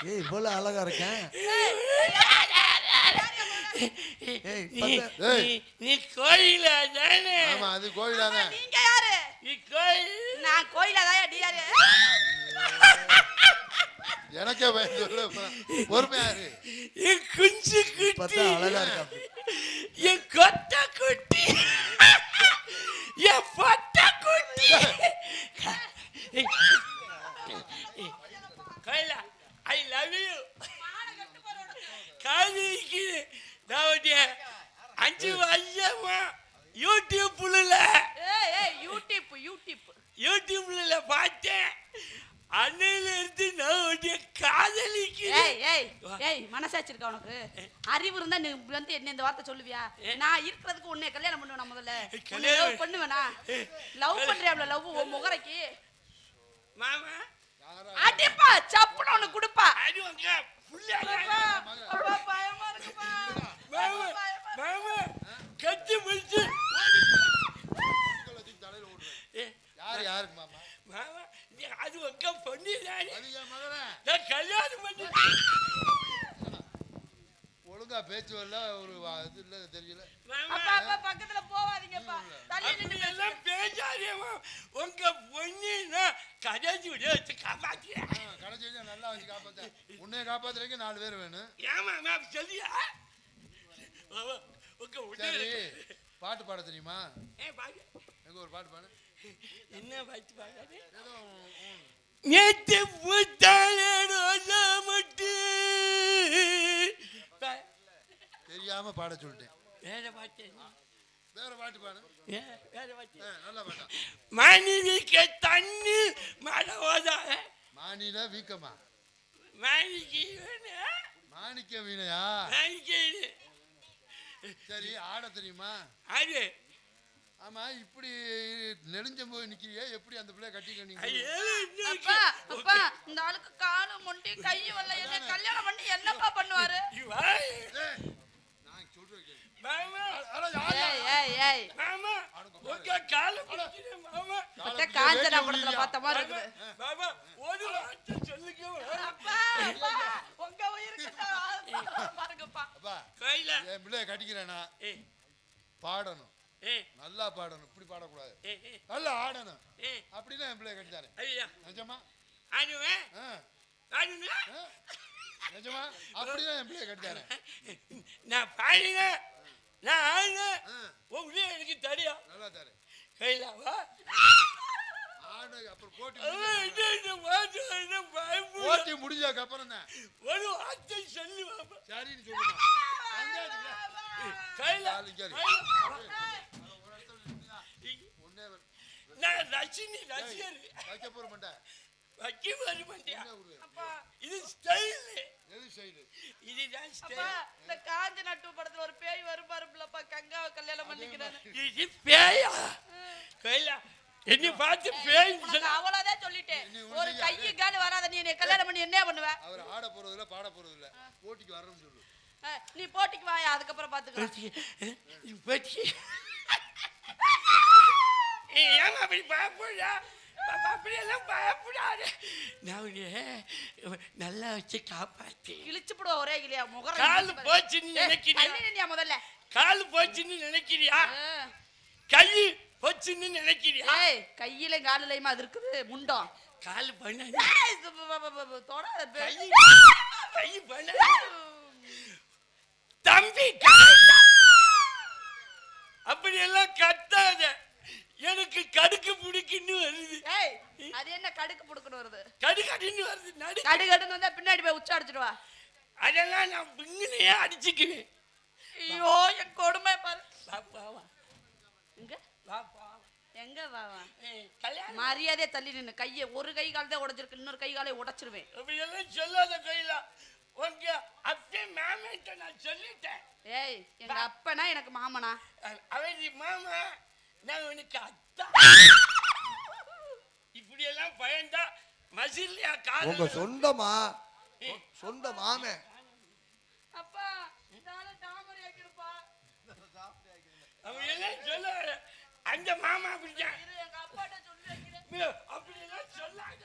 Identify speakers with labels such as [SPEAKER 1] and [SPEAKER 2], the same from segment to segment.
[SPEAKER 1] ஏய் இவ்வளவு அழகா இருக்கேன்.
[SPEAKER 2] நீ கோயில தானே?
[SPEAKER 3] ஆமா அது கோயிலானே.
[SPEAKER 4] நீங்க யாரு?
[SPEAKER 2] நீ கோயில்.
[SPEAKER 4] நான் கோயில தான். நீ யாரு?
[SPEAKER 3] எனக்கே பயந்து சொல்ல பொறுமையாரு.
[SPEAKER 2] என் குஞ்சு குட்டி
[SPEAKER 1] பார்த்தா அழகா இருக்கா.
[SPEAKER 2] என் கொட்ட குட்டி என் பட்ட குட்டி. கோயிலா ஐ லவ் யூ. காதலிக்கு நான் 5 வருஷமா யூடியூப்ல பார்த்தேன். அன்னையில இருந்து நான் காதலிக்கிறேன்.
[SPEAKER 4] மனசாட்சி இருக்கா உனக்கு? அறிவு இருந்தா நீ வந்து என்ன இந்த வார்த்தை சொல்லுவியா? நான் இருக்கிறதுக்கு உன்னை கல்யாணம் பண்ணுவேன். முதல்ல லவ் பண்ணுவேனா? லவ் பண்றியாப்ல லவ் உன் முகரைக்கு
[SPEAKER 2] மாமா
[SPEAKER 4] அடிப்பா சப்புன உனக்கு கொடுப்பா.
[SPEAKER 2] அடிவாங்க புள்ளா.
[SPEAKER 4] அப்பா பயமா இருக்குப்பா.
[SPEAKER 2] மாமா மாமா கட்டி முடிச்சு
[SPEAKER 3] தலையில ஓடுறேன். யாருக்கு மாமா?
[SPEAKER 2] மாமா அது உங்க பொண்ணு தானே?
[SPEAKER 3] அது என் மகனே.
[SPEAKER 2] நான் கல்யாணம் பண்ணி
[SPEAKER 3] ஒழுங்கா பேச்சு வரல. ஒரு இது இல்ல தெரியல.
[SPEAKER 4] அப்பா அப்பா பக்கத்துல போவாதீங்கப்பா. தள்ளி நின்னு
[SPEAKER 2] எல்லாம் பேசாதேமா. உங்க பொண்ணுனா கடைசி வச்சு காப்பாத்தியா?
[SPEAKER 3] கடைசி நல்லா வச்சு காப்பாத்த. உன்னைய காப்பாத்துறதுக்கு 4 பேர் வேணும்.
[SPEAKER 2] ஏமா மேம் சொல்லியா?
[SPEAKER 3] சரி பாட்டு பாட தெரியுமா?
[SPEAKER 2] பாடு.
[SPEAKER 3] எங்க ஒரு பாட்டு பாடு.
[SPEAKER 2] என்ன பாட்டு பாடாது? நேத்து பூத்தாலே ரோஜா மட்டு.
[SPEAKER 3] தெரியாம பாட சொல்லிட்டேன்.
[SPEAKER 2] வேற பாட்டு
[SPEAKER 3] பாடு.
[SPEAKER 2] வேற பாட்டு
[SPEAKER 3] நல்ல பாட்டா.
[SPEAKER 2] மாணிவிக்க தண்ணி மழை ஓதாத.
[SPEAKER 3] மானில வீக்கமா? மாணிக்க வீணையா? சரி ஆட தெரியுமா?
[SPEAKER 2] அது
[SPEAKER 3] ஆமா இப்படி நெடுஞ்சம் போய் நிக்கிறியே, எப்படி அந்த பிள்ளைய கட்டிக்க?
[SPEAKER 4] அப்பா அப்பா இந்த ஆளுக்கு காலு முண்டி கை வல்ல என்ன கல்யாணம் பண்ணி என்னப்பா பண்ணுவாரு?
[SPEAKER 3] நான் சொல்றேன்
[SPEAKER 2] மாமா.
[SPEAKER 4] ஏய் ஏய் ஏய்
[SPEAKER 2] மாமா உங்க கால பிடிக்கிறேன் மாமா.
[SPEAKER 4] பட்ட காஞ்சனா படத்துல பார்த்த மாதிரி இருக்குது.
[SPEAKER 2] மாமா ஒரு வார்த்தை சொல்லுங்க.
[SPEAKER 4] அப்பா உங்க உயிருக்கு பாருங்கப்பா.
[SPEAKER 3] அப்பா
[SPEAKER 2] கையில
[SPEAKER 3] என் பிள்ளைய கட்டிக்கிறேனா பாடணும். நல்லா பாடணும். இப்படி பாடக்கூடாது. நல்லா ஆடணும். அப்படின்னா என் பிள்ளைய கட்டித்தாரு. நிஜமா?
[SPEAKER 2] ஆடுவேன்.
[SPEAKER 3] நிஜமா? அப்படிதான் என் பிள்ளைய கட்டித்தாரு.
[SPEAKER 2] நான் பாடுங்க. நான் ஆடுங்க. உங்க எனக்கு தெரியும்.
[SPEAKER 3] நல்லா தாரு.
[SPEAKER 2] கையில வா
[SPEAKER 3] ஆடு. அப்புறம் போட்டி முடிஞ்சதுக்கு அப்புறம் தான்
[SPEAKER 2] ஒரு வார்த்தை சொல்லு பாப்பா.
[SPEAKER 3] சரின்னு சொல்லுமா?
[SPEAKER 2] கையில நான் ரஜினி ரசிகர்.
[SPEAKER 3] வைக்க போற மாட்டேன்.
[SPEAKER 2] வைக்க வர மாட்டியா? இது ஸ்டைல்.
[SPEAKER 3] எது ஸ்டைல்?
[SPEAKER 2] இதுதான் ஸ்டைல்.
[SPEAKER 4] இந்த காஞ்சனா 2 படத்துல ஒரு பேய் வரும்பாருப்பா, கங்காவை கல்யாணம் பண்ணிக்கிறாரு.
[SPEAKER 2] இது பேயா? கையில என்ன பார்த்து பேய்
[SPEAKER 4] சொல்ல அவ்வளவுதான் சொல்லிட்டேன். ஒரு கை கால் வராத நீ கல்யாணம் பண்ணி என்ன பண்ணுவ?
[SPEAKER 3] அவர் ஆட போறது இல்ல, பாட போறது இல்ல. போட்டிக்கு வரணும்னு சொல்லு.
[SPEAKER 4] நீ போட்டிக்கு வாயா, அதுக்கு அப்புறம் பாத்துக்கலாம்.
[SPEAKER 2] ஏமா அப்படி பயப்படா? அப்படியெல்லாம் பயப்படாது. நான் நல்லா வச்சு காப்பாத்தி
[SPEAKER 4] இழிச்சு போடுவ. ஒரே இல்லையா முகர
[SPEAKER 2] கால் போச்சுன்னு நினைக்கிறியா?
[SPEAKER 4] முதல்ல
[SPEAKER 2] கால் போச்சுன்னு நினைக்கிறியா? கை போச்சுன்னு நினைக்கிறியா?
[SPEAKER 4] கையில காலிலையுமா அது இருக்குது முண்டம்.
[SPEAKER 2] கால் பண்ண கை பண்ண தம்பி அப்படியெல்லாம் கத்தாத. எனக்கு கடுக்கு புடிக்குன்னு வருது.
[SPEAKER 4] அது என்ன கடுக்கு புடுக்குன்னு வருது?
[SPEAKER 2] கடுக்கடின்னு வருது.
[SPEAKER 4] கடுக்கடுன்னு வந்தா பின்னாடி போய் உச்ச அடிச்சிடுவா.
[SPEAKER 2] அதெல்லாம் நான் பின்னிலேயே அடிச்சுக்குவேன்.
[SPEAKER 4] ஐயோ என் கொடுமை பாரு.
[SPEAKER 2] பாப்பாவா
[SPEAKER 4] எங்க
[SPEAKER 2] பாப்பா
[SPEAKER 4] எங்க வாவா?
[SPEAKER 2] கல்யாணம்
[SPEAKER 4] மரியாதையா தள்ளி நின்னு. கையை ஒரு கை கால் தான் உடைச்சிருக்கு, இன்னொரு கை காலை உடைச்சிருவேன்.
[SPEAKER 2] அப்படியெல்லாம் சொல்லாத. கையில உங்க அப்பே மாமன்ட்ட நான் சொல்லிட்டேன்.
[SPEAKER 4] ஏய் எங்க அப்பனா எனக்கு மாமனா?
[SPEAKER 2] அவன் மாமா, நான் உனக்கு அத்தா. இப்படியெல்லாம் பயந்தா மசிலியா கால்
[SPEAKER 1] உங்க சொந்தமா? சொந்த மாமே.
[SPEAKER 4] அப்பா இதால தாமரை ஆக்கிடுப்பா.
[SPEAKER 2] அவன் எல்லாம் சொல்ல அந்த மாமா அப்படிதான்.
[SPEAKER 4] எங்க அப்பாட்ட சொல்லி வைக்கிறேன்.
[SPEAKER 2] அப்படியெல்லாம் சொல்லாத.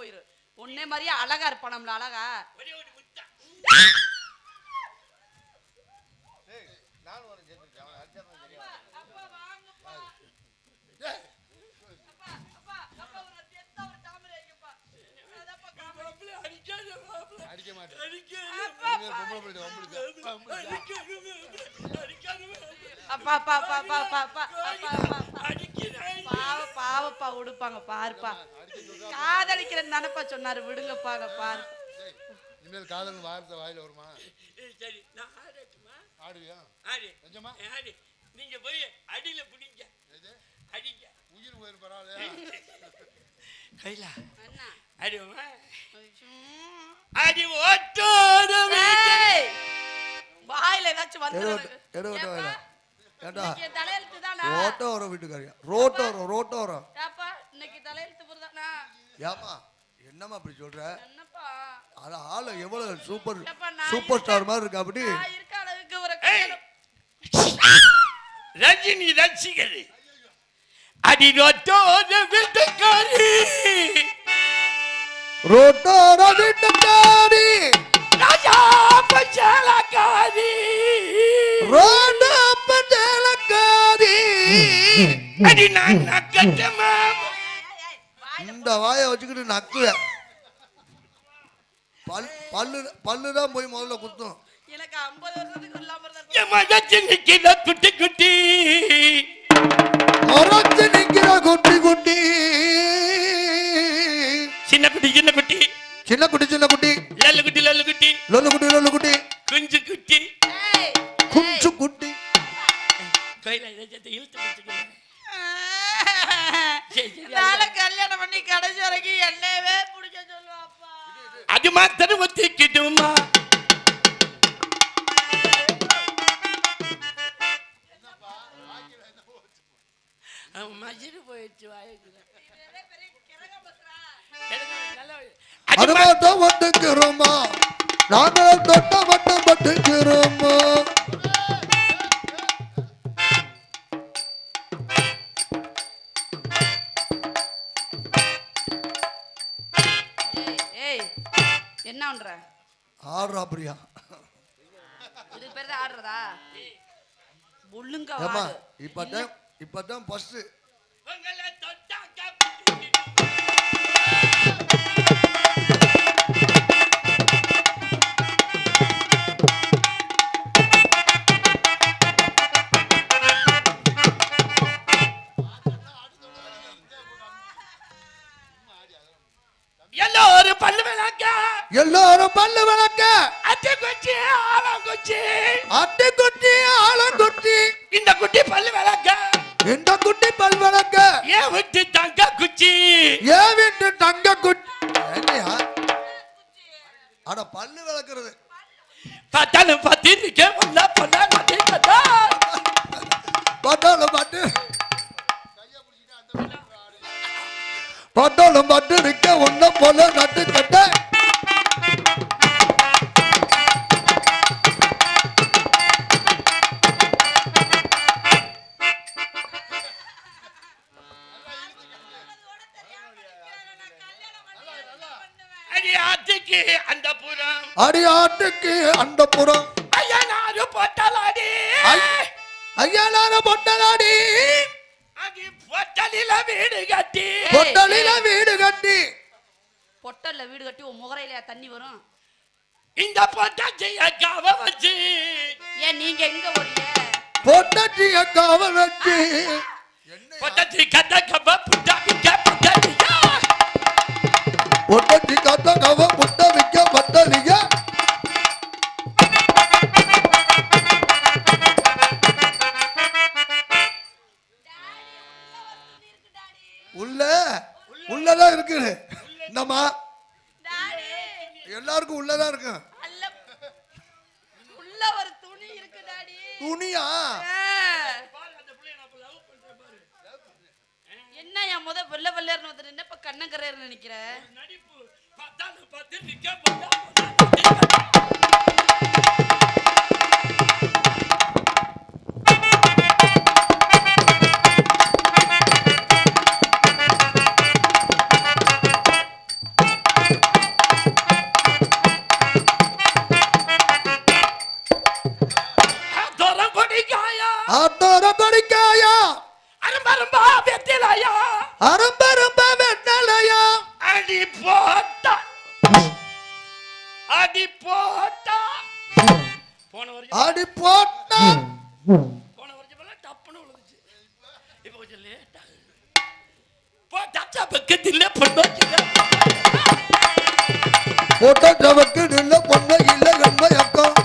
[SPEAKER 4] போயிரு. உன்னை மாதிரியே அழகா இருப்பானம்ல அழகா.
[SPEAKER 2] ஒரே ஒரு முத்தா.
[SPEAKER 4] அப்பா வாங்கப்பா.
[SPEAKER 3] ஏய்,
[SPEAKER 4] அப்பா ஒரு செத்த ஒரு தாமரை வைங்கப்பா. அதப்பா காமெடி.
[SPEAKER 2] மாப்பிள்ளை அடிக்காத மாப்பிள்ளை.
[SPEAKER 3] அடிக்க மாட்டேன்.
[SPEAKER 2] அடிக்காத.
[SPEAKER 4] அப்பா
[SPEAKER 3] இனிமேல் பொம்பளை பிள்ளைகிட்ட வம்பிழுக்க.
[SPEAKER 2] அடிக்காத மாப்பிள்ளை. அடிக்காத மாப்பிள்ளை.
[SPEAKER 4] அப்பா அப்பா அப்பா அப்பா அப்பா அப்பா அப்பா அப்பா
[SPEAKER 2] அடிக்கிறாய்.
[SPEAKER 4] பாவப்பா உடுப்பாங்க பாருப்பா.
[SPEAKER 3] அடிக்க சொல்றா.
[SPEAKER 4] காதலிக்கிறேன்னு தானப்பா சொன்னாரு, விடுங்கப்பாங்க பாரு.
[SPEAKER 3] ஏய், இனிமேல் காதல் வார்த்தை வாயில வருமா?
[SPEAKER 2] சரி நான் ஆடட்டுமா?
[SPEAKER 3] ஆடுவியா?
[SPEAKER 2] ஆடு.
[SPEAKER 3] நிஜமா?
[SPEAKER 2] ஆடு. நீங்க போய் அடியில பிடிங்க.
[SPEAKER 3] எது?
[SPEAKER 2] அடிங்க.
[SPEAKER 3] உயிர் போயிரு பரவாயில்லையா?
[SPEAKER 2] கைலா
[SPEAKER 4] அண்ணா
[SPEAKER 2] அடிமா. அடி ஓட்டோட
[SPEAKER 4] ஏய், வாயில ஏதாச்சும் வந்து
[SPEAKER 1] எடுவட்ட வேணாம். ஏண்டா
[SPEAKER 4] தலையெழுத்து தானா?
[SPEAKER 1] ரோட்டோ வரும் வீட்டுக்காரியா, ரோட்டோ வரும்.
[SPEAKER 4] ஏப்பா இன்னைக்கு தலையெழுத்து புரிதானா?
[SPEAKER 1] ஏமா என்னம்மா அப்படி சொல்ற?
[SPEAKER 4] என்னப்பா
[SPEAKER 1] அது ஆளு எவ்வளவு சூப்பர்
[SPEAKER 4] ஏப்பா, நான்
[SPEAKER 1] சூப்பர் ஸ்டார் மாதிரி இருக்கு. அப்படி
[SPEAKER 4] நான் இருக்க அளவுக்கு ஒரு
[SPEAKER 2] ஏய்.
[SPEAKER 4] கல்யாணம்.
[SPEAKER 2] ரஜினி ரசிகர் அடி ரோட்டோட வீட்டுக்காரி
[SPEAKER 1] ரோட்டோட வீட்டுக்காரி,
[SPEAKER 2] ராஜா பச்சாலக்காரி
[SPEAKER 1] ரோட்டோ பஞ்சலக்காரி.
[SPEAKER 2] அடி நான் நக்கட்டமா.
[SPEAKER 1] இந்த வாயை வச்சுக்கிட்டு நக்குவேன். பல்லுதான் போய் முதல்ல குத்தும்.
[SPEAKER 4] எனக்கு 50 வருஷத்துக்கு இல்லாம இருந்தா
[SPEAKER 2] என் மதச்சு நிக்கிற குட்டி குட்டி
[SPEAKER 1] மொரச்சு நிக்கிற குட்டி குட்டி,
[SPEAKER 2] சின்ன குட்டி சின்ன குட்டி
[SPEAKER 1] சின்ன குட்டி சின்ன குட்டி,
[SPEAKER 2] லல்லு குட்டி லல்லு குட்டி
[SPEAKER 1] லொல்லு குட்டி
[SPEAKER 2] குஞ்சு குட்டி
[SPEAKER 4] ஏய்,
[SPEAKER 1] குஞ்சு குட்டி.
[SPEAKER 2] கையில இதை இழுத்து வச்சுக்கிறேன். சரி, சரி,
[SPEAKER 4] நாளை கல்யாணம் பண்ணி கடைசி வரைக்கும் என்னவே பிடிக்க சொல்லுவாப்பா.
[SPEAKER 2] அது மாத்திரம் ஒத்திக்கிடுமா. மஜிரு போயிடுச்சு வாய்க்குள்ள.
[SPEAKER 1] அது மட்டும் மட்டுக்கிறோமா, நாங்களும் தொட்ட மட்டும் மட்டுக்கிறோமா.
[SPEAKER 4] ஏய் என்ன பண்ற?
[SPEAKER 1] ஆடுறா பிரியா.
[SPEAKER 4] இது பேர் தான் ஆடுறதா? ஒழுங்கா
[SPEAKER 1] ஏமா
[SPEAKER 4] ஆடு.
[SPEAKER 1] இப்பதான் ஃபர்ஸ்ட்.
[SPEAKER 2] உங்களை தொட்டாக்கா எல்லாரும் பல்லு விளக்க
[SPEAKER 1] எல்லாரும் பல்லு விளக்க,
[SPEAKER 2] அட்டை குச்சி ஆலம் குச்சி
[SPEAKER 1] அட்டை குட்டி ஆலங்குட்டி,
[SPEAKER 2] இந்த குட்டி பல்லு விளக்க
[SPEAKER 1] இந்த குட்டி பல் விளக்க,
[SPEAKER 2] ஏன் விட்டு தங்க குச்சி
[SPEAKER 1] ஏன் வீட்டு தங்க குட்டி. என்னையா அட பல்லு விளக்குறது.
[SPEAKER 2] பார்த்தாலும் பார்த்திருக்க வந்தா பொண்ணா நதி கதா
[SPEAKER 1] பட்டாலும் பட்டு பட்டாலும் பட்டு இருக்க ஒன்ன போல நட்டு கட்ட.
[SPEAKER 2] அடி ஆத்துக்கு அந்த புறம்
[SPEAKER 1] அடி ஆட்டுக்கு அந்த புறம்,
[SPEAKER 2] ஐயா நாரு போட்டலாடி
[SPEAKER 1] ஐயானார பொட்டலாடி,
[SPEAKER 2] அது பொட்டலில வீடு கட்டி
[SPEAKER 1] பொட்டலில வீடு கட்டி.
[SPEAKER 4] பொட்டல்ல வீடு கட்டி உன் முகரையில தண்ணி வரும்.
[SPEAKER 2] இந்த பொட்டாச்சிய காவ வச்சு
[SPEAKER 4] ஏன் நீங்க எங்க ஓடுங்க?
[SPEAKER 1] பொட்டச்சிய காவல் வச்சு.
[SPEAKER 2] பொட்டாச்சி கத்த கப்ப புட்டா விக்க பொட்டாச்சியா
[SPEAKER 1] பொட்டச்சி கத்த கவ புட்ட விக்க பட்டலிய. உள்ளதான் இருக்கு. இந்தம்மா
[SPEAKER 4] டாடி
[SPEAKER 1] எல்லாருக்கும் உள்ளதான் இருக்கு.
[SPEAKER 4] அல்ல உள்ள ஒரு துணி இருக்கு டாடி.
[SPEAKER 1] துணியா?
[SPEAKER 4] என்ன என் முத வெள்ள வெள்ளேர்னு வந்து நின்ன இப்ப கண்ணங்கரையர்னு நினைக்கிற?
[SPEAKER 2] நடிப்பு பார்த்தாலும் பார்த்து நிக்க போட்டா
[SPEAKER 1] காட்டோர கொடிக்காயா
[SPEAKER 2] அரும்பரும்பா வெத்திலையா
[SPEAKER 1] அரம்பரம்ப வெட்டலையா
[SPEAKER 2] அடி போட்டா அடி போட்டா போன வருஷம்
[SPEAKER 1] அடி போட்டா
[SPEAKER 2] டப்புன்னு விழுந்துச்சு இப்ப கொஞ்சம் லேட்டா போட்டா பக்கத்தில் பொண்ணு
[SPEAKER 1] போட்ட ஜவக்கு இல்ல பொண்ணு இல்ல கண்மை அக்கம்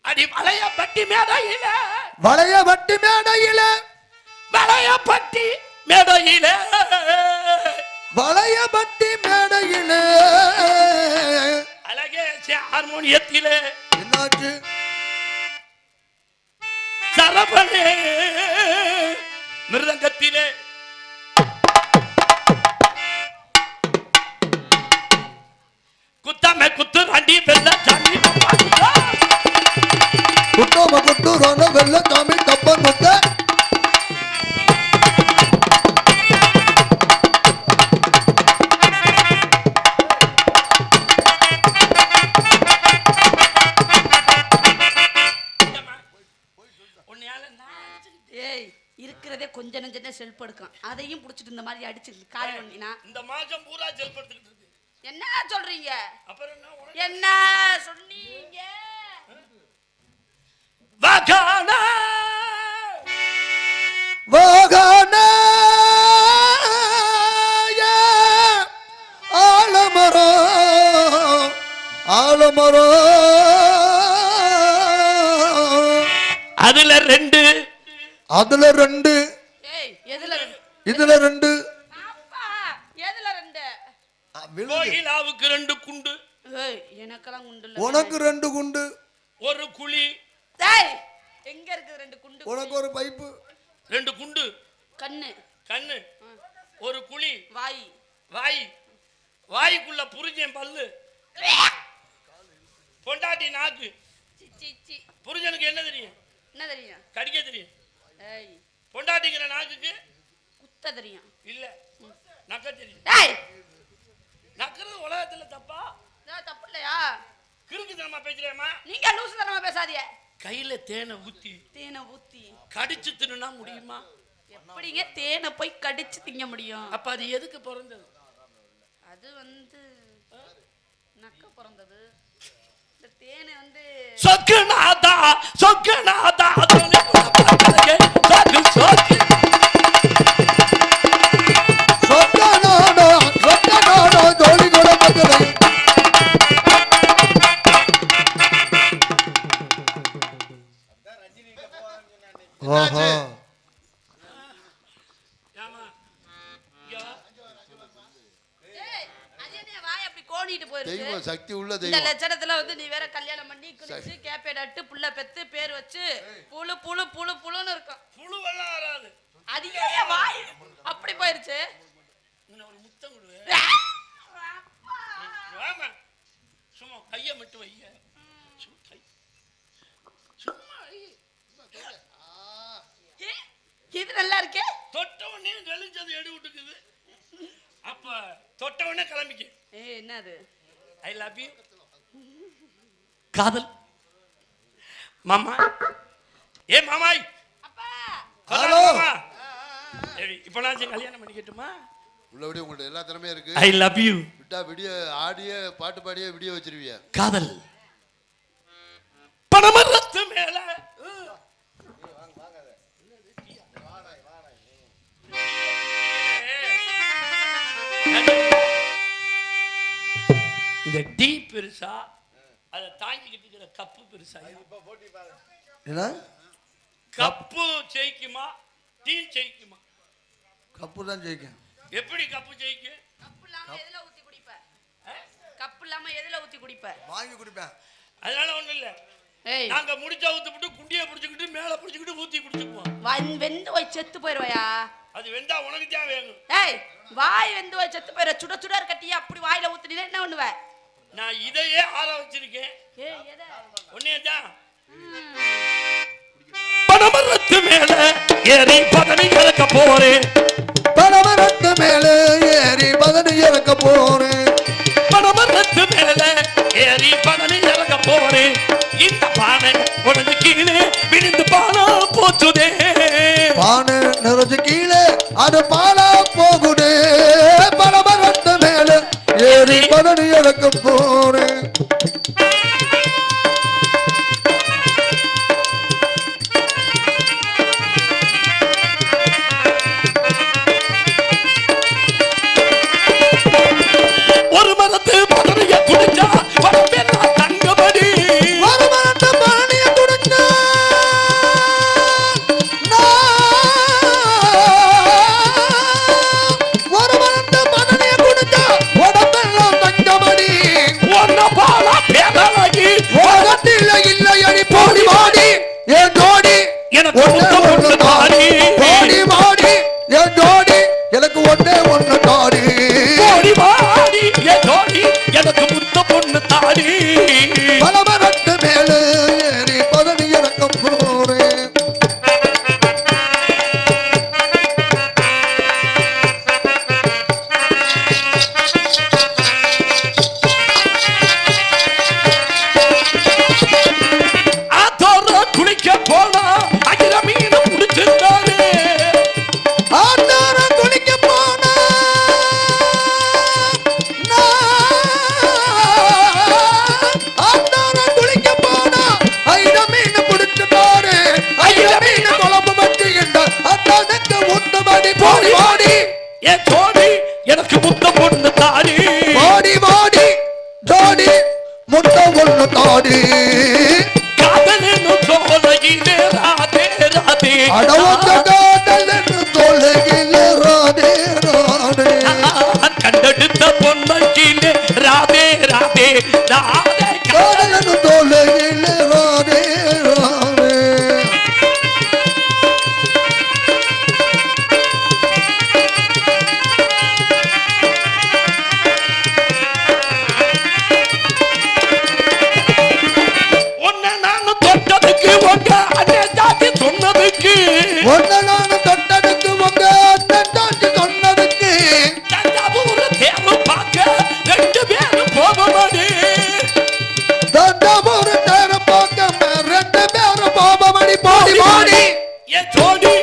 [SPEAKER 2] அடி வளையப்பட்டி மேடையில
[SPEAKER 1] வளையபட்டி மேடையில
[SPEAKER 2] வளையப்பட்டி மேடையில
[SPEAKER 1] வளையபட்டி மேடையில
[SPEAKER 2] அழகே ஹார்மோனியத்திலே
[SPEAKER 1] என்னாச்சு
[SPEAKER 2] சரபனே மிருதங்கத்திலே குத்தமே குத்து ரண்டி வெள்ள சாமி
[SPEAKER 1] குட்டோம குட்டூரோன வெள்ள சாமி கப்பன் முத்த
[SPEAKER 4] ஏய் இருக்கிறதே கொஞ்ச நெஞ்சனே செல்ஃப் எடுக்கும் அதையும் புடிச்சிட்டு இந்த மாதிரி அடிச்சு காலி பண்ணினா
[SPEAKER 2] இந்த மாசம் பூரா செல்படுத்திக்கிட்டு இருக்கு
[SPEAKER 4] என்ன சொல்றீங்க
[SPEAKER 2] அப்புறம் என்ன உனக்கு?
[SPEAKER 4] என்ன சொன்னீங்க
[SPEAKER 2] வகான
[SPEAKER 1] வாகன ஆலமரம் ஆலமரம்
[SPEAKER 2] அதுல ரெண்டு
[SPEAKER 1] அதுல ரெண்டு
[SPEAKER 4] ஏய் எதுல ரெண்டு
[SPEAKER 1] இதுல ரெண்டு
[SPEAKER 4] அப்பா எதுல ரெண்டு
[SPEAKER 2] கோகிலாவுக்கு ரெண்டு குண்டு
[SPEAKER 4] ஏய் எனக்கெல்லாம் குண்டு இல்ல
[SPEAKER 1] உனக்கு ரெண்டு குண்டு
[SPEAKER 2] ஒரு குழி
[SPEAKER 4] டேய் எங்க இருக்கு ரெண்டு குண்டு
[SPEAKER 1] உனக்கு ஒரு பைப்பு
[SPEAKER 2] ரெண்டு குண்டு
[SPEAKER 4] கண்ணு
[SPEAKER 2] கண்ணு ஒரு குழி
[SPEAKER 4] வாய்
[SPEAKER 2] வாய் வாய்க்குள்ள புரிஞ்சேன் பல்லு பொண்டாட்டி நாக்கு
[SPEAKER 4] சி சி சி
[SPEAKER 2] புரிஞ்சனுக்கு என்ன தெரியும்
[SPEAKER 4] என்ன தெரியும்
[SPEAKER 2] கடிக்க தெரியும்
[SPEAKER 4] ஏய்
[SPEAKER 2] பொண்டாட்டிங்கிற நாக்குக்கு
[SPEAKER 4] குத்த தெரியும்
[SPEAKER 2] இல்ல நக்க தெரியும்
[SPEAKER 4] டேய்
[SPEAKER 2] நக்கிறது உலகத்துல தப்பா
[SPEAKER 4] இதெல்லாம் தப்பு இல்லையா
[SPEAKER 2] கிறுக்குத்தனமா பேசுறேம்மா
[SPEAKER 4] நீங்க லூசுத்தனமா பேசாதீங்க
[SPEAKER 2] கையில தேனை ஊத்தி
[SPEAKER 4] தேனை ஊத்தி
[SPEAKER 2] கடிச்சு தின்னுனா முடியுமா
[SPEAKER 4] எப்படிங்க தேனை போய் கடிச்சு திங்க முடியும்
[SPEAKER 2] அப்ப அது எதுக்கு பிறந்தது
[SPEAKER 4] அது வந்து நக்க பிறந்தது இந்த தேனை வந்து
[SPEAKER 2] சொக்கநாதா சொக்கநாதா சொக்கு சொக்கு
[SPEAKER 1] சொக்கநாடோ சொக்கநாடோ ஜோடி கூட பக்கலை ஆஹா
[SPEAKER 2] ஏமா இங்க வா.
[SPEAKER 4] ஏய், அது என்ன வாய் அப்படி கோணிட்டு போயிருக்கு
[SPEAKER 3] தெய்வம் சக்தி உள்ள
[SPEAKER 4] இந்த
[SPEAKER 3] தெய்வம்
[SPEAKER 4] லட்சணத்துல வந்து நீ வேற கல்யாணம் பண்ணி குளிச்சு கேப்பேடட்டு புள்ள பெத்து பேர் வச்சு புழு புழு புழு புழுன்னு இருக்கும்
[SPEAKER 2] புழுவெல்லாம் வராது
[SPEAKER 4] அது ஏன் வாய் அப்படி போயிருச்சு
[SPEAKER 2] இன்னும் ஒரு முத்தம் கொடுவேன் வாமா சும்மா கையை மட்டும் வைய சும்மா கை சும்மா வை.
[SPEAKER 4] ஏ, இது நல்லா இருக்கே
[SPEAKER 2] தொட்ட உடனே நெளிஞ்சது எடு விட்டுக்குது அப்ப தொட்ட உடனே கிளம்பிக்கு
[SPEAKER 4] ஏய் என்னது
[SPEAKER 2] ஐ லவ் யூ காதல் மாமா ஏ மாமாய்
[SPEAKER 4] அப்பா
[SPEAKER 1] ஹலோ.
[SPEAKER 2] இப்ப நான் கல்யாணம் பண்ணிக்கட்டுமா
[SPEAKER 3] உள்ளபடி உங்கள்ட்ட எல்லா திறமையும் இருக்கு
[SPEAKER 2] ஐ லவ் யூ
[SPEAKER 3] விட்டா விடிய ஆடிய பாட்டு பாடிய விடிய வச்சிருவியா
[SPEAKER 2] காதல் பணமரத்து மேல இந்த டீ பெருசா அதை தாங்கிக்கிட்டு இருக்கிற கப்பு பெருசா
[SPEAKER 1] என்ன
[SPEAKER 2] கப்பு ஜெயிக்குமா டீ ஜெயிக்குமா
[SPEAKER 1] கப்பு தான் ஜெயிக்கும்
[SPEAKER 2] எப்படி கப்பு ஜெயிக்கும்
[SPEAKER 4] கப்பு இல்லாம எதுல ஊத்தி குடிப்ப கப்பு இல்லாம எதுல ஊத்தி குடிப்ப
[SPEAKER 1] வாங்கி குடிப்பேன்
[SPEAKER 2] அதனால ஒண்ணும் இல்ல
[SPEAKER 4] ஏய்
[SPEAKER 2] நாங்க முடிச்சா ஊத்துப்பிட்டு குண்டியை பிடிச்சிக்கிட்டு மேல பிடிச்சிக்கிட்டு ஊத்தி குடிச்சுக்குவோம்
[SPEAKER 4] வெந்து போய் செத்து போயிருவாயா
[SPEAKER 2] அது வெந்தா உனக்கு தான் வேணும்
[SPEAKER 4] ஏய் வாய் வெந்து போய் செத்து போயிர சுட சுட கட்டி அப்படி வாயில ஊத்துனீனா என்ன பண்ணுவ
[SPEAKER 2] நான் இதையே ஆற வச்சிருக்கேன்
[SPEAKER 4] ஏய் எதை
[SPEAKER 2] ஒன்னே தான் பனமரத்து மேல ஏறி பதனி இறக்க போறேன்.
[SPEAKER 1] பனமரத்து மேல ஏறி பதனி இறக்க போறேன்.
[SPEAKER 2] பனமரத்து மேல ஏறி பதனி இறக்க போறேன். இந்த பானை உடனே கீழே விழுந்து பாலா போச்சுதே.
[SPEAKER 1] பானை நிறைஞ்சு கீழே அது பாலா போகுதே. பனமரத்து மேல ஏறி பதனி இறக்க போறேன்.
[SPEAKER 2] ஒரு மரத்து பதனிய குடிச்சா வரப்பெல்லாம் தங்கபடி.
[SPEAKER 1] ஒரு மரத்து பதனிய குடிச்சா ஒரு மரத்து பதனிய குடிச்சா உடம்பெல்லாம் தங்கபடி.
[SPEAKER 2] ஒன்ன பாலா பேதலாகி
[SPEAKER 1] உலகத்தில் இல்லை அடி போடி மாடி என் ஜோடி
[SPEAKER 2] எனக்கு முத்த பொண்ணு தாடி.
[SPEAKER 1] போடி மாடி என் ஜோடி எனக்கு ஒன்னே ஒண்ணு தாடி.
[SPEAKER 2] ஓடி வாடி ஏ ஜோடி எனக்கு முத்த பொண்ணு தாடி.
[SPEAKER 1] பலமரத்து மேல ஏறி பதனி இறக்க போறேன்.
[SPEAKER 2] ஆத்தோர குளிக்க போனா அகில மீன் முடிச்சிருந்தாரு.
[SPEAKER 1] ஆத்தாரம் குளிக்க போனா ஆத்தாரம் குளிக்க போனா ஐர மீன் பிடிச்சிட்டாரு. ஐர மீன் குழம்பு வச்சுக்கிட்ட அத்தானுக்கு உண்டு மடி போடி வாடி
[SPEAKER 2] ஏ ஜோடி எனக்கு முத்த பொண்ணு தாடி.
[SPEAKER 1] வாடி வாடி ஜோடி முட்டை ஒண்ணு தாடி.
[SPEAKER 2] காதலின்னு சோலையிலே ராதே ராதே.
[SPEAKER 1] அடவந்த காதல் என்று தொலைகில ராதே ராதே.
[SPEAKER 2] கண்டெடுத்த பொன்மையிலே ராதே ராதே ராதே.
[SPEAKER 1] காதல் என்று தொலைகில ராதே ராதே.
[SPEAKER 2] உன்னை நான் தொட்டதுக்கு உங்க அண்ணன் தாத்தி சொன்னதுக்கு
[SPEAKER 1] ஒன்ன நான் தொட்டதுக்கு உங்க அண்ணன் தாண்டி சொன்னதுக்கு
[SPEAKER 2] தஞ்சாவூர் தேர்வு பார்க்க ரெண்டு பேரும் போகமாடி.
[SPEAKER 1] தஞ்சாவூர் தேர பார்க்க ரெண்டு பேரும் போபமணி போடி போடி.
[SPEAKER 2] ஏ ஜோடி